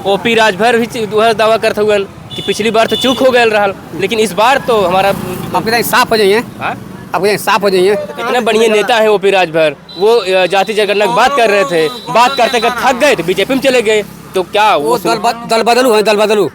OP Rajbhar भी दावा करते हुए कि पिछली बार तो चूक हो गए रहा, लेकिन इस बार तो हमारा आपके साफ हो जाइए, आपके साफ हो जाइए। इतने बढ़िया नेता है ओपी राजभर, वो जाति जनगणना की बात कर रहे थे, बात करते करते थक गए तो बीजेपी में चले गए। तो क्या वो दल बदलू है, दल बदलू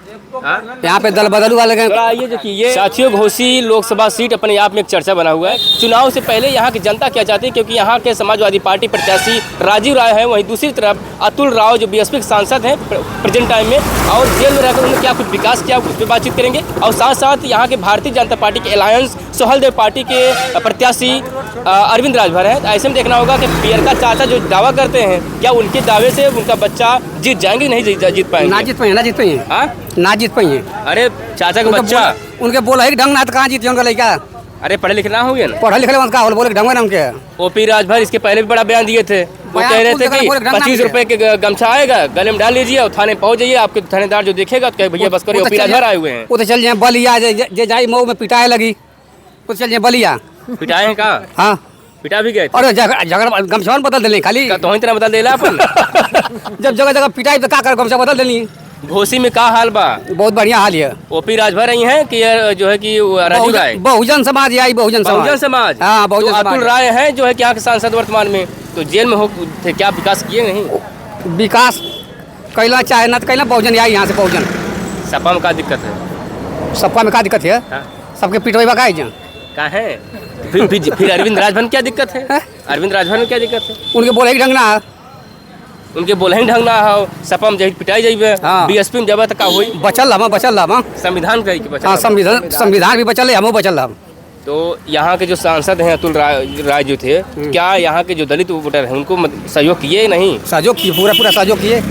यहाँ पे दल बदलू वाले ये जो कि ये साथियों घोसी लोकसभा सीट अपने आप में एक चर्चा बना हुआ है। चुनाव से पहले यहाँ की जनता क्या चाहती है, क्योंकि यहाँ के समाजवादी पार्टी प्रत्याशी राजीव राय है, वहीं दूसरी तरफ अतुल राव जो बीएसपी के सांसद हैं प्रेजेंट टाइम में, और जेल में रहकर उन्होंने क्या कुछ विकास किया उस पर बातचीत करेंगे। और साथ साथ यहाँ के भारतीय जनता पार्टी के अलायंस सोहलदेव पार्टी के प्रत्याशी अरविंद राजभर है। ऐसे में देखना होगा कि पियरका चाचा जो दावा करते हैं, क्या उनके दावे से उनका बच्चा जीत जाएंगे, नहीं जीत पाएंगे? ना जीत पाएंगे, ना जीत पाएंगे, ना जीत पाएंगे। अरे चाचा का बच्चा उनके बोला है ढंग ना तो कहाँ जीते उनका लड़का? अरे पढ़े लिखे ना हो गया, पढ़े लिखे का बोले ढंग ना उनके। ओपी राजभर इसके पहले भी बड़ा बयान दिए थे, वो कह रहे थे कि 25 रुपए के गमछा आएगा, गले में डाल लीजिए और थाने पहुंच जाइए, आपके थानेदार जो देखेगा तो कहे भैया बस करिए, ओपी राजभर आए हुए हैं। वो तो चल जाए बलिया, जे जाई मऊ में पिटाए लगी, वो चल जाए बलिया। पिटाए हैं कहाँ? हाँ पिटा भी गए थे। और झगड़ा गमछा बदल दिले खाली तो इतना बदल देला अपन जब जगह जगह पिटाई तो क्या कर गमछा बदल दिली। घोसी में का हाल बा? बहुत बढ़िया हाल है। ओपी राजभर आई हैं कि जो है कि राजीव राय? बहुजन समाज आई, बहुजन समाज। हाँ बहुजन समाज। अतुल राय है जो है कि यहाँ के सांसद वर्तमान में, तो जेल में हो थे, क्या विकास किए नहीं? विकास कैला चाहे ना तो कैला, बहुजन आई यहाँ से बहुजन। सपा में क्या दिक्कत है? सपा में क्या दिक्कत है? सबके पिटवाई बकाई जा का है। फिर अरविंद राजभर क्या दिक्कत है? अरविंद राजभर में क्या दिक्कत है? उनके बोले ढंग ना, उनके बोले ही ढंग ना हो। सपा में जब पिटाई जाइए, बीएसपी में जब तक का हुई बचल हम संविधान का बचल, संविधान भी बचल है, हम बचल हम। तो यहाँ के जो सांसद हैं अतुल राय जो थे, क्या यहाँ के जो दलित वोटर हैं उनको सहयोग किए? नहीं सहयोग किए, पूरा सहयोग किए,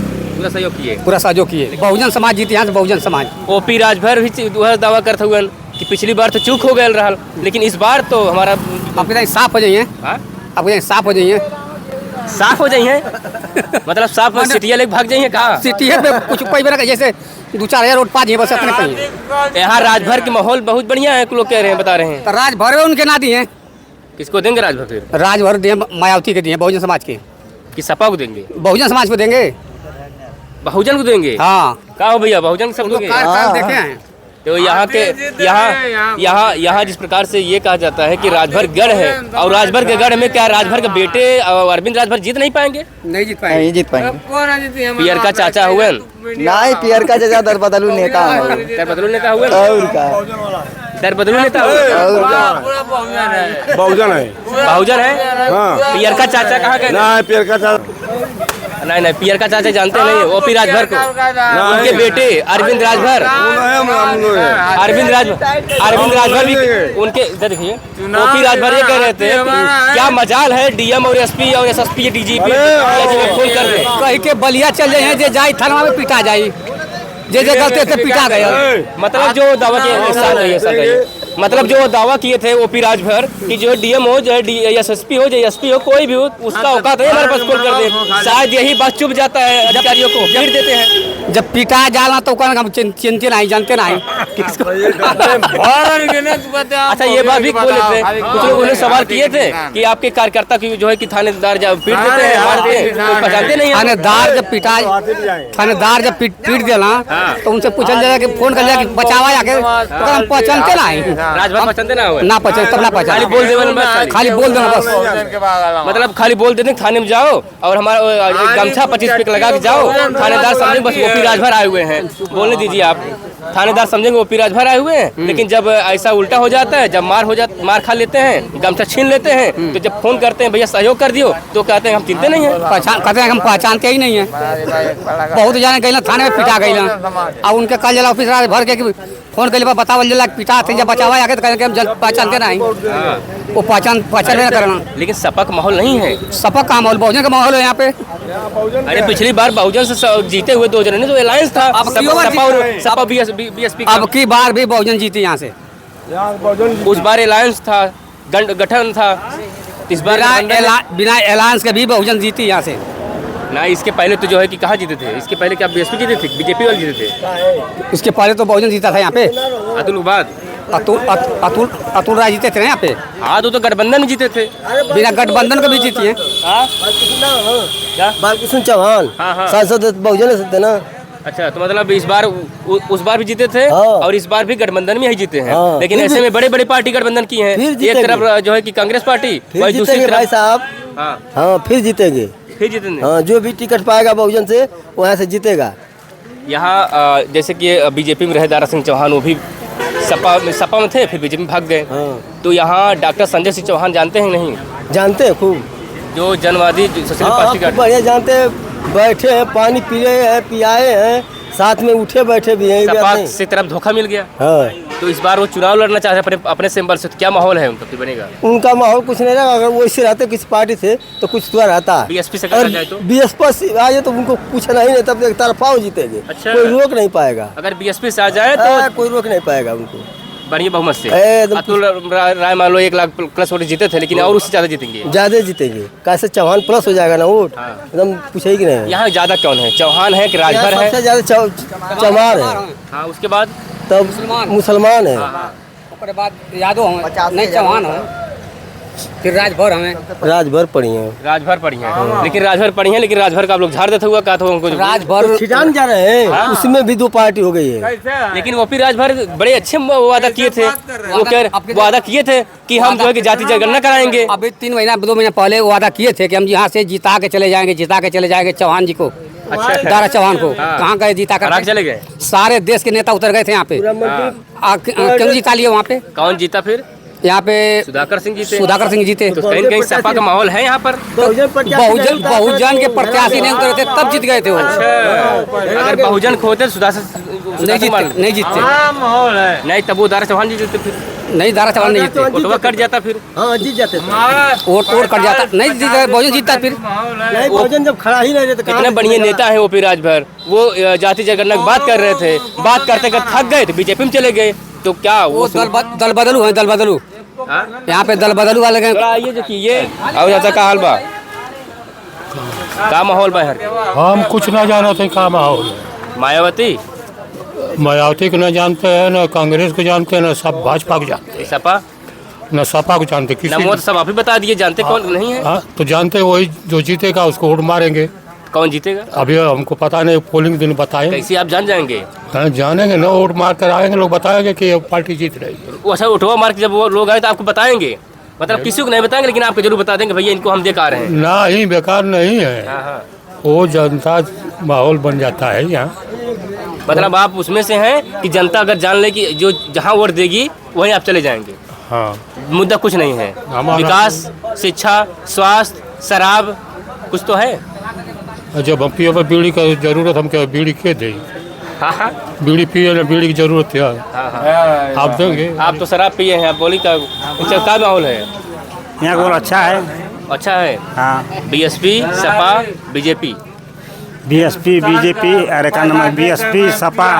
पूरा सहयोग किए। बहुजन समाज जीते यहाँ से, बहुजन समाज। ओपी राजभर भी दावा करते हुए कि पिछली बार तो चूक हो गए रहा, लेकिन इस बार तो हमारा आपके साफ हो जाइए, आपके साफ हो जाइए, साफ हो जाइए मतलब साफ सिटिया लेके भाग जाइए कहाँ? सिटिया पे कुछ कोई बना जैसे 2-4 हजार वोट पा जाइए बस अपने पे। यहाँ राजभर के माहौल बहुत बढ़िया है, लोग कह रहे हैं, बता रहे हैं। तो राजभर उनके ना दिए, किसको देंगे राजभर? फिर राजभर दिए मायावती के दिए, बहुजन समाज के। कि सपा को देंगे? बहुजन समाज को देंगे, बहुजन को देंगे। हाँ क्या हो भैया, बहुजन सब देंगे? देखे हैं। तो यहाँ के यहाँ जिस प्रकार से ये कहा जाता है कि राजभर गढ़ है, और राजभर के गढ़ में क्या राजभर के बेटे अरविंद राजभर जीत नहीं पाएंगे? नहीं जीत पाएंगे, नहीं जीत पाएंगे। पियरका चाचा हुए नहीं, पियरका चाचा दर बदलू नेता हुए, और का दर बदलू नेता बहुजन है, बहुजन है। पियरका चाचा कहाँ गए? पियरका चाचा नहीं, पियरका चाचा जानते नहीं ओपी राजभर को, उनके बेटे अरविंद राजभर भी उनके इधर देखिए। ओपी राजभर ये कह रहे थे क्या मजाल है डीएम और एसपी और एसएसपी डीजीपी फोन कर रहे कहीं के बलिया चल जाए जे जाई थाना में पिटा जाई, जे गलती से पिटा गया। मतलब जो दावा किए मतलब जो दावा किए थे ओपी राजभर कि जो डीएम हो, जो एसएसपी हो, जो एसपी हो, कोई भी हो, उसका औकात है हमारे पास कॉल कर दे। शायद यही बात चुप जाता है, अधिकारियों को भीड़ देते हैं। जब पिटा जाला तो हम चिंतित नहीं, जानते नहीं। अच्छा ये बात भी बोले थे, कुछ लोग उन्हें सवाल किए थे कि आपके कार्यकर्ता की जो है कि थानेदार जब पीट देते हैं, मारते हैं, तो पहचानते नहीं। थानेदार जब पीट देना तो उनसे पूछल जाए कि फोन कर जाए कि बचावा जाके, तो हम पहचानते नहीं। राजभर पहचानते ना हो, ना पहचान, तब ना पहचान, खाली बोल देना बस। मतलब खाली बोल देते थाने में जाओ और हमारा गमछा 25 रुपए लगा के जाओ, थानेदार समझेंगे बस ओपी राजभर आए हुए हैं। बोलने दीजिए आप, थानेदार समझेंगे ओपी राजभर आए हुए हैं। लेकिन जब ऐसा उल्टा हो जाता है, जब मार खा लेते हैं, गमछा छीन लेते हैं, तो जब फोन करते हैं भैया सहयोग कर दियो, तो कहते हैं हम चिंते नहीं है, कहते हैं हम पहचानते ही नहीं है। बहुत जाने गए थाने में पिटा गई, और उनके कल जला ऑफिस भर के फोन कर बतावल जला पिटा थे, जब बचावा आके तो कहेंगे हम पहचानते नहीं, वो पहचान नहीं करना। लेकिन सपा का माहौल नहीं है, सपा का माहौल, बहुजन का माहौल है यहाँ पे। अरे पिछली बार बहुजन से जीते हुए 2 जने तो अलायंस था, सपा बीएसपी। अब की बार भी बहुजन जीती यहाँ से, उस बार अलायंस था, गठन था, इस बार बिना अलायंस के भी बहुजन जीती यहाँ से। ना इसके पहले तो जो है कि कहाँ जीते थे? इसके पहले क्या बीएसपी जीते थे, बीजेपी वाले जीते थे? इसके पहले तो बहुजन जीता था यहाँ पे, अतुल राय जीते थे ना यहाँ पे। हाँ तो गठबंधन में जीते थे, बिना गठबंधन के भी जीती है। बालकृष्ण चौहान सांसद बहुजन से थे ना, अच्छा, तो मतलब इस बार उस बार भी जीते थे हाँ। और इस बार भी गठबंधन में ही जीते हैं। हाँ। लेकिन फिर ऐसे भी- में बड़े बड़े पार्टी गठबंधन की हैं। फिर एक जीतेंगे। तरफ जो है कि कांग्रेस पार्टी, फिर वही दूसरी जीतेंगे भाई तरफ साहब। हाँ हाँ फिर जीतेंगे। फिर जीतेंगे। हाँ जो भी टिकट पाएगा बहुजन से वहाँ से जीतेगा। यहाँ जैसे कि बीजेपी में रहे दारा सिंह चौहान, वो भी सपा में थे, फिर बीजेपी में भाग गए। हाँ तो यहाँ डॉक्टर संजय सिंह चौहान जानते हैं नहीं, जानते हैं खूब। जो जनवादी सोशलिस्ट हाँ पार्टी खूब का बढ़िया जानते हैं, बैठे हैं पानी पी रहे हैं, पियाए हैं, साथ में उठे बैठे भी हैं। ये बात सपा नहीं। से तरफ धोखा मिल गया। हाँ तो इस बार वो चुनाव लड़ना चाहते हैं अपने सिंबल से, तो क्या माहौल है उनका, फिर बनेगा? उनका माहौल कुछ नहीं रहेगा। अगर वो इससे रहते किसी पार्टी से तो कुछ तो रहता। बीएसपी से कहा जाए तो? बीएसपी से आ जाए तो उनको पूछना ही नहीं, तब एक तरफा जीतेंगे। अच्छा। कोई रोक नहीं पाएगा। अगर बीएसपी से आ जाए तो कोई रोक नहीं पाएगा उनको। बढ़िया बहुमत से। एकदम अतुल राय मान लो 1 लाख प्लस वोट जीते थे, लेकिन और उससे ज्यादा जीतेंगे। ज्यादा जीतेंगे। कैसे चौहान प्लस हो जाएगा ना वोट, हाँ। एकदम पूछेगी नहीं। यहाँ ज्यादा कौन है, चौहान है कि राजभर यहाँ है? सबसे ज्यादा चमार है, हाँ, उसके बाद तब मुसलमान है। उसके बाद यादव हमें नहीं, चौहान है, फिर राजभर हमें, राजभर पड़ी है। राजभर पढ़ी है, लेकिन राजभर पढ़ी है, लेकिन राजभर का आप लोग झाड़ देते हुआ कहा था उनको। राजभर खिजान जा रहे हैं, उसमें भी 2 पार्टी हो गई है। लेकिन वो भी राजभर बड़े अच्छे वादा किए थे। वो वादा किए थे कि हम जो है कि जाति जनगणना कराएंगे। अभी 3 महीना 2 महीना पहले वादा किए थे कि हम यहाँ से जिता के चले जाएंगे चौहान जी को, अच्छा। दारा चौहान को। हाँ। कहाँ गए जीता हरा कर? के चले गए। सारे देश के नेता उतर गए थे यहाँ पे। क्यों जीता लिए वहाँ पे? कौन जीता फिर? यहाँ पे सुधाकर सिंह जीते। सुधाकर सिंह जीते। तो कहीं न कहीं सपा का माहौल है यहाँ पर। बहुजन के प्रत्याशी नहीं उतरे थे, तब जीत गए थे वो। अगर बहुजन खोते तो सुधाकर नहीं जीतते नहीं, तब वो दारा चौहान जी जीते। फिर नहीं, दारा चौहान नहीं जीतते, वोटवा कट जाता फिर। हाँ जीत जाते थे। वोट कट जाता, नहीं जीता, बहुजन जीतता फिर। नहीं बहुजन जब खड़ा ही नहीं रहता कहाँ इतने से बढ़िया जीतेगा? नेता है ओपी राजभर, वो जाति जनगणना की बात कर रहे थे, बात करते करते थक गए तो बीजेपी में चले गए। तो क्या वो दल बदलू है, दल बदलू। हाँ? यहाँ पे दल बदलू वाले गए। थोड़ा आइए देखिए ये और चाचा का हाल बा, का माहौल बा? हम कुछ ना जानते हैं का माहौल है। मायावती, मायावती को न जानते हैं, न कांग्रेस को जानते हैं, न सब भाजपा को जानते सपा, हैं, न सपा को जानते किसी। नमो तो सब आप ही बता दिए, जानते कौन नहीं है? हाँ तो जानते हैं, वही जो जीतेगा उसको वोट मारेंगे। कौन जीतेगा अभी हमको पता नहीं, पोलिंग दिन बताएंगे। कैसे आप जान जाएंगे? हाँ, जानेंगे ना, वोट मार कर आएंगे, लोग बताएंगे कि ये पार्टी जीत रही है। वो अच्छा उठवा मार के जब वो लोग आए तो आपको बताएंगे, मतलब किसी को नहीं बताएंगे, लेकिन आपको जरूर बता देंगे भैया इनको हम देख आ रहे हैं। ना ही बेकार नहीं है, हाँ हाँ, वो जनता माहौल बन जाता है यहाँ। मतलब आप उसमें से हैं कि जनता अगर जान ले कि जो जहाँ वोट देगी वहीं आप चले जाएंगे। हाँ मुद्दा कुछ नहीं है, विकास, शिक्षा, स्वास्थ्य, शराब कुछ तो है। जब हम पिए बीड़ी का जरूरत, हम क्या बीड़ी के दें? हाँ हाँ बीड़ी पिए ना, बीड़ी की जरूरत है, हाँ हाँ। आप देंगे? आप तो शराब पिए हैं, आप बोली का क्या माहौल है? यहाँ का अच्छा है। अच्छा है। हाँ, BSP, Sapa, BJP. BSP, BJP, अरे का नाम है, बीएसपी, सपा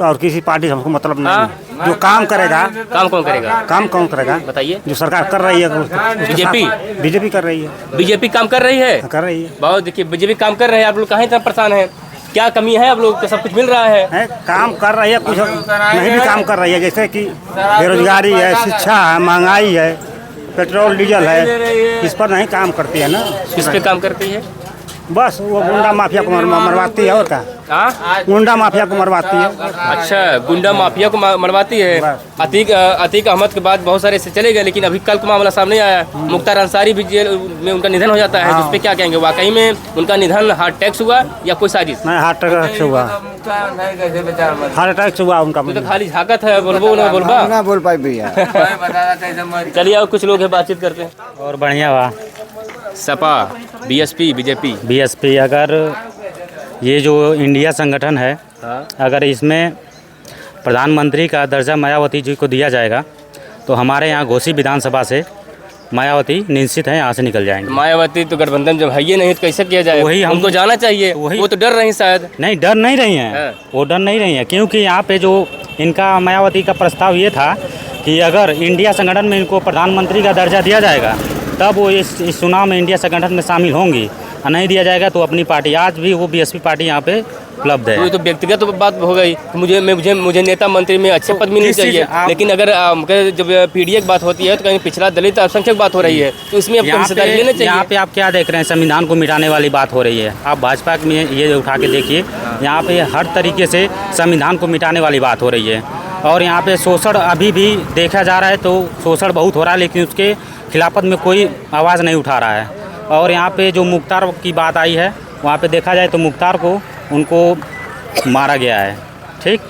और किसी पार्टी से हमको मतलब नहीं है। जो काम करेगा, काम कौन करेगा? काम कौन करेगा? बताइए। जो सरकार कर रही है उसके बीजेपी? साथ- बीजेपी कर रही है, बीजेपी काम कर रही है। कर रही है। बहुत देखिए बीजेपी काम कर रहे हैं, आप लोग कहाँ इतना परेशान हैं? क्या कमी है? आप लोग को सब कुछ मिल रहा है। काम कर रही है, कुछ नहीं भी काम कर रही है, जैसे कि बेरोजगारी है, शिक्षा है, महंगाई है, पेट्रोल डीजल है, इस पर नहीं काम करती है ना। किस पे काम करती है? बस वो गुंडा माफिया को मरवाती है, और क्या? हाँ? गुंडा माफिया को मरवाती है। अच्छा, गुंडा माफिया को मरवाती है। अतीक अहमद के बाद बहुत सारे ऐसे चले गए, लेकिन अभी कल का मामला सामने आया, मुख्तार अंसारी भी जेल में उनका निधन हो जाता है। हाँ। जिस पे क्या कहेंगे, वाकई में उनका निधन हार्ट अटैक से हुआ या कोई साजिश? नहीं, हार्ट अटैक से हुआ, हार्ट अटैक से हुआ उनका। तो खाली झाकत है, बोलबो ना बोलबा ना बोल पाए भैया। चलिए और कुछ लोग हैं, बातचीत करते हैं। और बढ़िया बा। Sapa, BSP, BJP. बीएसपी, अगर ये जो इंडिया संगठन है, हाँ। अगर इसमें प्रधानमंत्री का दर्जा मायावती जी को दिया जाएगा तो हमारे यहाँ घोसी विधानसभा से मायावती निश्चित है यहाँ से निकल जाएंगे। मायावती तो गठबंधन जब है ही नहीं तो कैसे किया जाए? वही हम- हमको जाना चाहिए। वही- वो तो डर रही शायद। नहीं, डर नहीं रही हैं, हाँ। वो डर नहीं रही हैं, क्योंकि यहाँ पे जो इनका मायावती का प्रस्ताव ये था कि अगर इंडिया संगठन में इनको प्रधानमंत्री का दर्जा दिया जाएगा तब वो इस चुनाव में इंडिया संगठन में शामिल होंगी, और नहीं दिया जाएगा तो अपनी पार्टी, आज भी वो बीएसपी पार्टी यहाँ पे उपलब्ध है। ये तो व्यक्तिगत बात हो गई कि मुझे नेता मंत्री में अच्छे पद मिलने किस चीज़ चाहिए, आप- लेकिन अगर जब पीडीए की बात होती है तो कहीं पिछड़ा दलित अल्पसंख्यक बात हो रही है, तो इसमें आपको हिस्सेदारी लेना यहाँ चाहिए। पे आप क्या देख रहे हैं, संविधान को मिटाने वाली बात हो रही है। आप भाजपा में ये उठा के देखिए, यहाँ पे हर तरीके से संविधान को मिटाने वाली बात हो रही है। और यहाँ पे शोषण अभी भी देखा जा रहा है तो शोषण बहुत हो रहा है, लेकिन उसके खिलाफत में कोई आवाज़ नहीं उठा रहा है। और यहाँ पे जो मुख्तार की बात आई है, वहाँ पे देखा जाए तो मुख्तार को उनको मारा गया है। ठीक,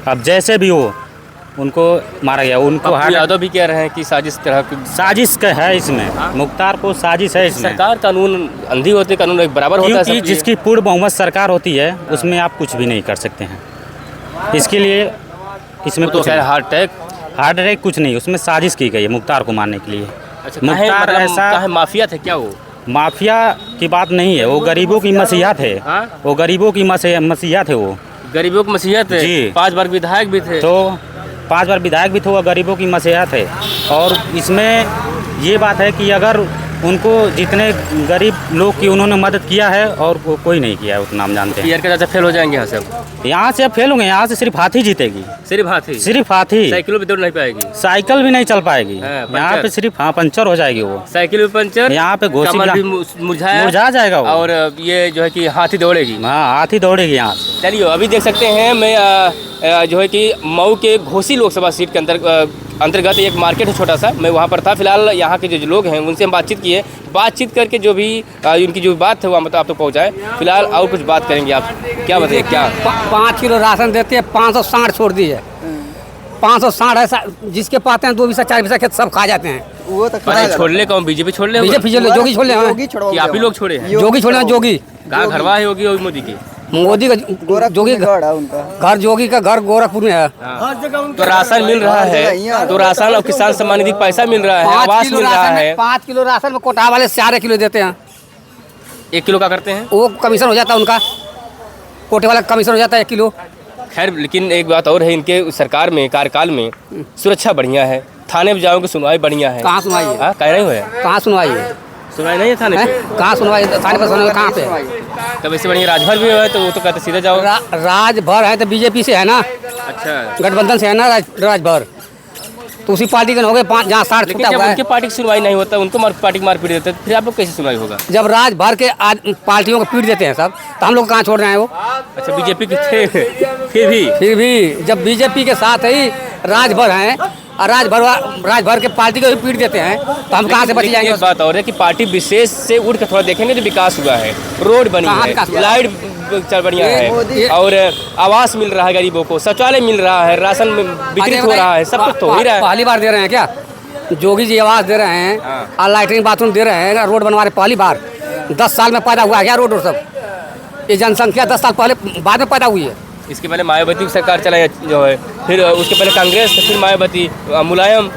अब जैसे भी हो उनको मारा गया। उनको पप्पू यादव भी कह रहे हैं कि साजिश तरह की साजिश का है इसमें, मुख्तार को साजिश है इसमें। सरकार कानून अंधी होते, कानून एक बराबर होता है क्योंकि सबके लिए। जिसकी पूर्ण बहुमत सरकार होती है उसमें आप कुछ भी नहीं कर सकते हैं। इसके लिए इसमें तो कुछ खैर नहीं। हार्ट अटैक कुछ नहीं, उसमें साजिश की गई है मुख्तार को मारने के लिए। अच्छा, मुख्तार ऐसा काहे माफिया थे क्या वो? माफिया की बात नहीं है, वो गरीबों की मसीहा थे। हाँ? वो गरीबों की मसीहा थे वो। गरीबों की मसीहा थे, जी। 5 बार विधायक भी थे। तो 5 बार विधायक भी थे, वो गरीबों की मसीहा थे। और इसमें ये बात है कि अगर उनको जितने गरीब लोग की उन्होंने मदद किया है और कोई नहीं किया है, उतना हम जानते हैं। पीआर के चाचा फेल हो जाएंगे यहाँ सब। यहाँ से अब फेल होंगे, यहाँ से सिर्फ हाथी जीतेगी, सिर्फ हाथी, सिर्फ हाथी। साइकिलों पे दौड़ नहीं पाएगी, साइकिल भी नहीं चल पाएगी। हाँ, यहाँ पंचर। पे सिर्फ पंचर हो जाएगी वो। साइकिल भी पंचर, यहाँ पे घोसी कमर भी मुरझा जाएगा वो। और ये जो है कि हाथी दौड़ेगी। हाँ, हाथी दौड़ेगी यहाँ से। चलिए अभी देख सकते हैं, मैं जो है कि मऊ के घोसी लोकसभा सीट के अंतर्गत एक मार्केट है छोटा सा, मैं वहाँ पर था। फिलहाल यहाँ के जो लोग हैं उनसे हम बातचीत किए, बातचीत करके जो भी उनकी जो बात है वो मतलब आप तक पहुँचाएं। फिलहाल और कुछ बात करेंगे, आप क्या बताइए क्या? 5 किलो राशन देते हैं, 560 छोड़ दी है। 560 है, जिसके पाते हैं 2 बीसा 4 बीसा खेत सब खा जाते हैं। वो तो अरे छोड़ ले कौन? बीजेपी छोड़ ले? बीजेपी जोगी छोड़ ले, कि आप ही लोग छोड़े हैं? जोगी छोड़े हैं, जोगी। कहाँ घरवा है योगी और मोदी की? मोदी का जोगी घर, जोगी का घर गोरखपुर में है। तो राशन मिल रहा है, तो राशन और किसान सम्मान निधि पैसा मिल रहा है, आवास मिल रहा है। 5 किलो राशन में कोटा वाले 4 किलो देते हैं। 1 किलो का करते हैं, वो कमीशन हो जाता है उनका, कोटे वाला कमीशन हो जाता है 1 किलो। खैर लेकिन एक बात और है, इनके सरकार में कार्यकाल में सुरक्षा बढ़िया है, थाने में जाओगे सुनवाई बढ़िया है। कहाँ सुनवाई है? कह रहे हो कहाँ सुनवाई है? सुनवाई नहीं है थाने पे? कहाँ सुनवाई? थाने पर सुनवाई कहाँ पे? तब इससे बढ़िया राजभर भी है, तो वो तो कहते सीधे जाओ। राजभर है तो बीजेपी से है ना, अच्छा, गठबंधन से है ना राजभर, तो उसी पार्टी के हो गए 5 जहाँ 60 लेकिन छूटा जब हुआ है। उनके पार्टी की सुनवाई नहीं होता, उनको पार्टी की मारपीट देते, फिर आप लोग कैसे सुनवाई होगा? जब राजभर के पार्टियों को पीट देते हैं सब, तो हम लोग कहाँ छोड़ रहे हैं वो? अच्छा, बीजेपी के थे फिर भी जब बीजेपी के साथ ही राजभर हैं और राजभर के पार्टी को भी पीट देते हैं, तो हम कहाँ से बच जाएंगे? एक बात और है कि पार्टी विशेष से उठ कर थोड़ा देखेंगे तो विकास हुआ है, रोड बनी कहाँ है, विकास हुआ? लाइट बढ़िया है, और आवास मिल रहा है गरीबों को, शौचालय मिल रहा है, राशन वितरित हो रहा है, सब कुछ तो हो ही रहा है। पहली बार दे रहे हैं क्या जोगी जी? आवास दे रहे हैं और लैट्रिन बाथरूम दे रहे हैं, रोड बनवा रहे पहली बार। 10 साल में पैदा हुआ है क्या रोड और सब? ये जनसंख्या 10 साल पहले बाद में पैदा हुई है। इसके पहले मायावती की सरकार चलाई जो है, फिर उसके पहले कांग्रेस, फिर मायावती, मुलायम,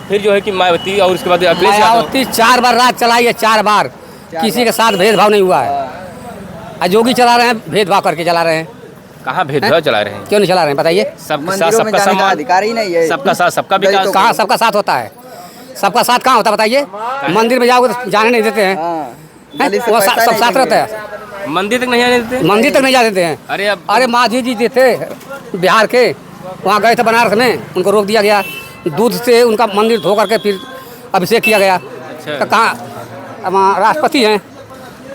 फिर जो है कि मायावती, और उसके बाद अखिलेश यादव। मायावती 4 बार राज चलाई है, 4 बार, किसी के साथ भेदभाव नहीं हुआ है। और जोगी चला रहे हैं, भेदभाव करके चला रहे हैं। कहाँ भेदभाव चला रहे हैं? क्यों नहीं चला रहे हैं बताइए? सबका साथ सबका सम्मान, अधिकार ही नहीं है, सबका साथ सबका विकास। कहाँ सबका साथ होता है? सबका साथ कहाँ होता है बताइए? मंदिर में जाओगे तो जाने नहीं देते हैं, वो सब साथ रहते हैं। मंदिर तक नहीं आने देते? मंदिर तक नहीं जा देते हैं। अरे मांझी जी थे बिहार के, वहाँ गए थे बनारस में, उनको रोक दिया गया। दूध से उनका मंदिर धो करके फिर अभिषेक किया गया। तो कहाँ राष्ट्रपति हैं,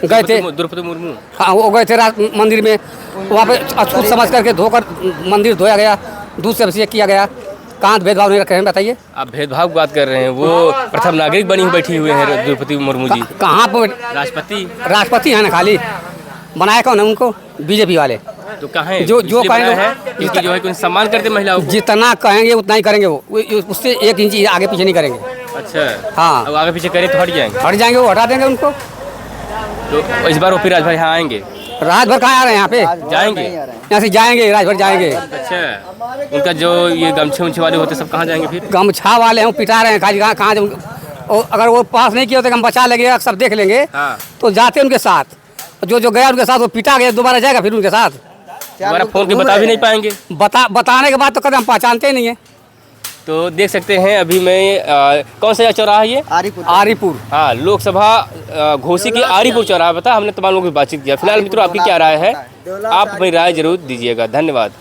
गए थे द्रौपदी मुर्मू, हाँ वो गए थे मंदिर में, वहाँ पे अछूत समझ करके धोकर मंदिर धोया गया, दूध से अभिषेक किया गया। कहाँ भेदभाव नहीं रखे हैं बताइए? आप भेदभाव की बात कर रहे हैं, वो प्रथम नागरिक बनी बैठी हुए हैं द्रौपदी मुर्मू जी। कहाँ पर राष्ट्रपति हैं ना? खाली बनाया कौन है उनको? बीजेपी वाले। तो कहाँ है? जो कहेंगे है क्योंकि जो है कि सम्मान करते महिलाओं को। जितना कहेंगे उतना ही करेंगे वो, उससे 1 इंच आगे पीछे नहीं करेंगे। अच्छा, हाँ, अब आगे पीछे करें तो हट जाएंगे? हट जाएंगे, वो हटा देंगे उनको। तो इस बार वो फिर राजभर यहाँ आएंगे? राजभर कहाँ आ रहे हैं? यहाँ पे जाएंगे, यहाँ से जाएंगे, राजभर जाएंगे। अच्छा, उनका जो ये गमछे उमछे वाले होते सब कहाँ जाएंगे फिर? गमछा वाले हैं, पिटा रहे हैं खाली, कहाँ अगर वो पास नहीं किया तो हम बचा लेंगे, सब देख लेंगे। तो जाते उनके साथ, जो गया उनके साथ वो पिटा गया, दोबारा जाएगा फिर उनके साथ। दोबारा फोन के बता भी नहीं पाएंगे? बताने के बाद तो कदम हम पहचानते ही नहीं है। तो देख सकते हैं अभी मैं कौन सा चौराहा है ये? आरीपुर। हाँ, लोकसभा घोसी की आरीपुर चौराहा बता। हमने तमाम लोगों की बातचीत किया। फिलहाल मित्रों आपकी क्या राय है? आप अपनी राय जरूर दीजिएगा। धन्यवाद।